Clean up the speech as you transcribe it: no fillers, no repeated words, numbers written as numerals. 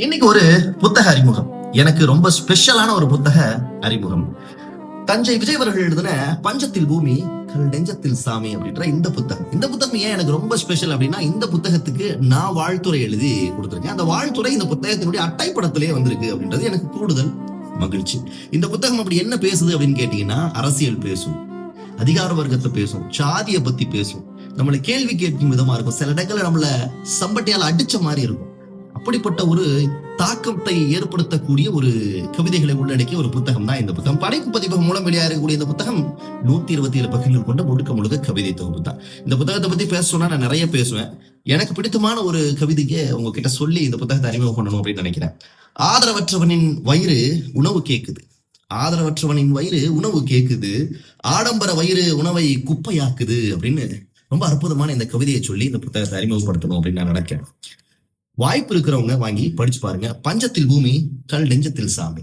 இன்னைக்கு ஒரு புத்தக அறிமுகம். எனக்கு ரொம்ப ஸ்பெஷலான ஒரு புத்தக அறிமுகம். தஞ்சை விஜய் அவர்கள் எழுதின பஞ்சத்தில் பூமி கல் நெஞ்சத்தில் சாமி அப்படின்ற இந்த புத்தகம். இந்த புத்தகம் ஏன் எனக்கு ரொம்ப ஸ்பெஷல் அப்படின்னா, இந்த புத்தகத்துக்கு நான் வாழ்த்துரை எழுதி கொடுத்திருக்கேன். அந்த வாழ்த்துரை இந்த புத்தகத்தினுடைய அட்டைப்படத்திலேயே வந்திருக்கு அப்படின்றது எனக்கு கூடுதல் மகிழ்ச்சி. இந்த புத்தகம் அப்படி என்ன பேசுது அப்படின்னு கேட்டீங்கன்னா, அரசியல் பேசும், அதிகார வர்க்கத்தை பேசும், சாதியை பத்தி பேசும், நம்மளை கேள்வி கேட்கும் விதமா இருக்கும். சில இடங்கள்ல நம்மள சம்பட்டியால் அடிச்ச மாதிரி இருக்கும். அப்படிப்பட்ட ஒரு தாக்கத்தை ஏற்படுத்தக்கூடிய ஒரு கவிதைகளை உள்ளடக்கிய ஒரு புத்தகம் தான் இந்த புத்தகம். படைப்பு பதிப்பகம் மூலம் வெளியாக இருக்கக்கூடிய இந்த புத்தகம் 127 பக்கங்கள் கொண்ட முழுக்க கவிதை தொகுப்பு தான். இந்த புத்தகத்தை பத்தி பேச சொன்னா நான் நிறைய பேசுவேன். எனக்கு பிடித்தமான ஒரு கவிதைக்கு உங்ககிட்ட சொல்லி இந்த புத்தகத்தை அறிமுகம் பண்ணணும் அப்படின்னு நினைக்கிறேன். ஆதரவற்றவனின் வயிறு உணவு கேக்குது, ஆதரவற்றவனின் வயிறு உணவு கேக்குது, ஆடம்பர வயிறு உணவை குப்பையாக்குது அப்படின்னு ரொம்ப அற்புதமான இந்த கவிதையை சொல்லி இந்த புத்தகத்தை அறிமுகப்படுத்தணும் அப்படின்னு நான் நினைக்கிறேன். வாய்ப்பு இருக்கிறவங்க வாங்கி படிச்சு பாருங்க. பஞ்சத்தில் பூமி கல் நெஞ்சத்தில் சாமி.